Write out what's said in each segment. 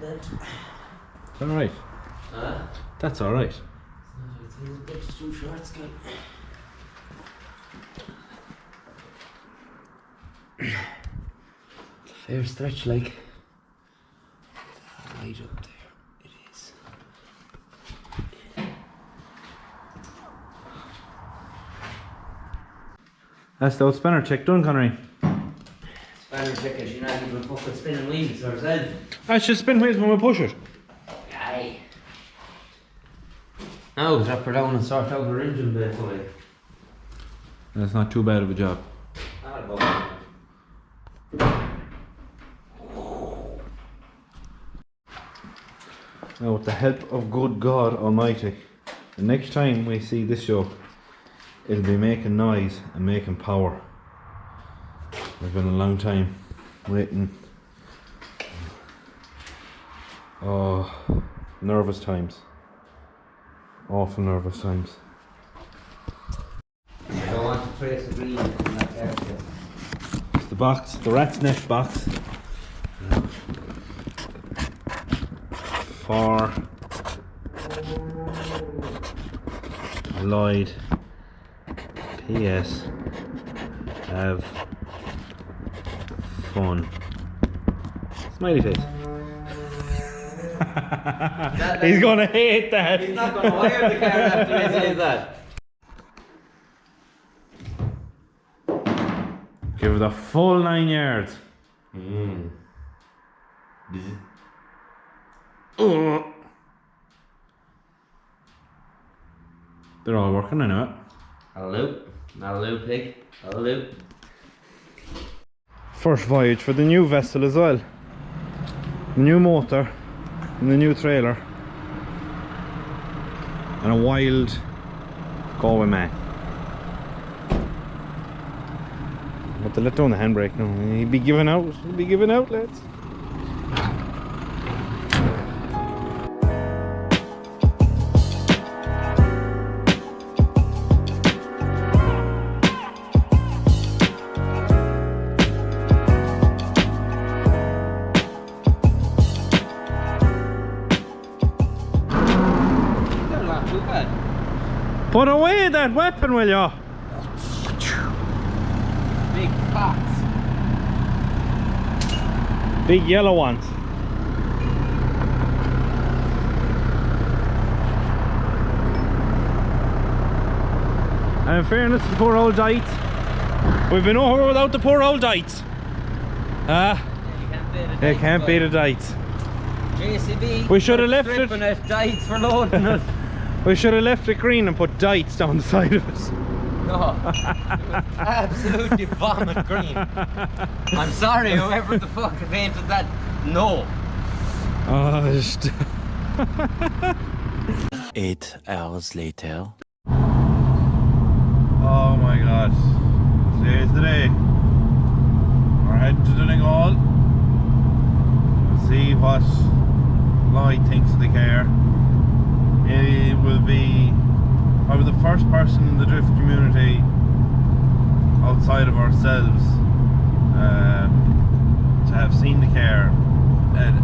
bed. Alright. That's alright. It's a bit too short, Scott. It's a fair stretch, like. Right up there. It is. That's the old spanner check done, Connery. Spanner check, as you know, you've been fucking spinning wheels herself. I should spin wheels when we push it. Aye. Now, drop her down and sort out her engine bay for you. That's not too bad of a job. Not about Now, with the help of good God Almighty, the next time we see this show, it'll be making noise and making power. It's been a long time waiting. Oh, nervous times. Awful nervous times. I don't want to trace the green in that area. It's the box, the rat's nest box. For Lloyd PS have fun. Smiley face. He's gonna hate that. He's not gonna wire the car after he says that. Give it a full 9 yards. They're all working, I know it. Hallelujah, pig. Hallelujah. First voyage for the new vessel as well. The new motor and the new trailer. And a wild Galway man. But to let down the handbrake now. He'd be giving out. He'd be giving out, lads. Put away that weapon, will ya? Big pots. Big yellow ones. And in fairness to the poor old Dites, we've been over without the poor old Dites. They can't beat the Dites. JCB. We should have left it. Dites for loading it. We should have left it green and put Dites down the side of it. No, it was absolutely vomit green. I'm sorry, whoever the fuck painted that. No. Oh, just 8 hours later. oh my God. Today's the day. We're heading to Donegal. We'll see what Lloyd thinks of the car. He will be probably the first person in the drift community outside of ourselves to have seen the car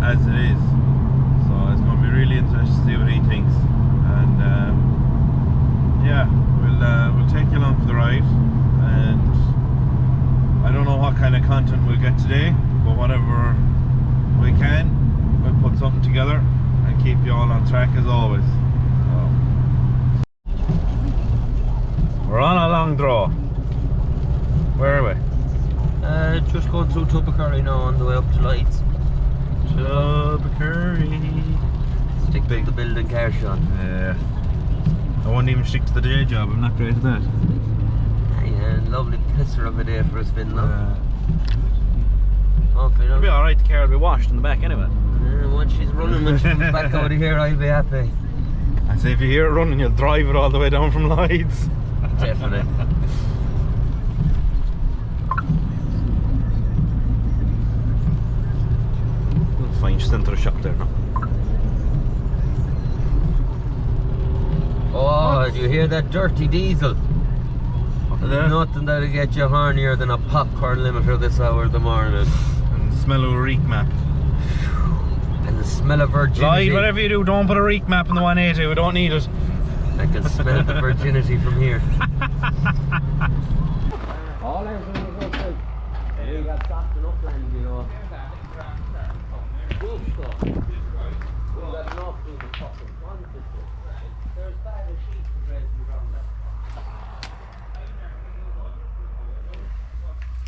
as it is. So it's going to be really interesting to see what he thinks. And yeah, we'll take you along for the ride. And I don't know what kind of content we'll get today, but whatever we can, we'll put something together and keep you all on track as always. We're on a long draw. Where are we? Just going through Tubacurry now on the way up to Lights. Tubacurry. Stick to the building car, Sean. Yeah. I won't even stick to the day job, I'm not great at that. Yeah, lovely pisser of a day for a spin now. Hopefully It'll be alright, the car will be washed in the back anyway. Once she's running, when she comes back out of here, I'll be happy. I say if you hear it running, you'll drive it all the way down from Lloyd's. Definitely. Fine, just enter the shop there now. Oh, do you hear that dirty diesel? There's nothing that'll get you hornier than a popcorn limiter this hour of the morning. And smell of a reek map. And the smell of virginity. Lloyd, whatever you do, don't put a reek map in the 180. We don't need it. I can smell the virginity from here. All everything was outside. We got soft enough land, you know. Good stuff. We got enough to the fucking front. There's bad as sheets to dress you from that.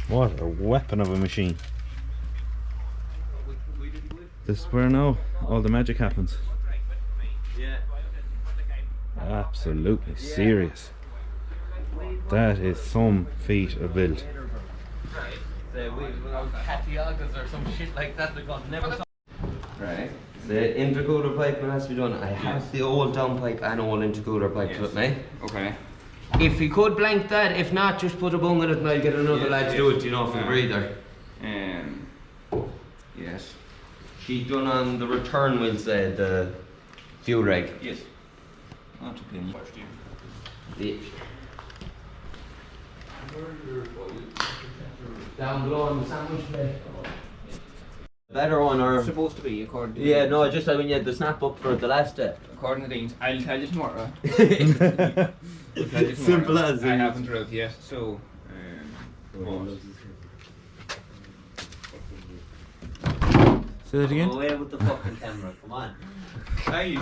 What a weapon of a machine. This is where now all the magic happens. Yeah. Absolutely serious. That is some feat of build. Say we Catiogas or some shit like that. They're called never. Right. The intercooler piping has to be done. I have the old downpipe and old intercooler pipes with me. Okay. If you could blank that, if not, just put a bung in it and I'll get another lad to do it, you know, for the breather. Yes. She's done on the return, we'll say, the fuel reg. Yes. Not a pin. Yeah. Down below on the sandwich plate. Better one or... It's supposed to be according to... Yeah, no, just when you had the snap up for the last day. According to Dean's. I'll tell you tomorrow. Simple as I it. haven't read yet, so... Say that again? Go away with the fucking camera, come on. Hey.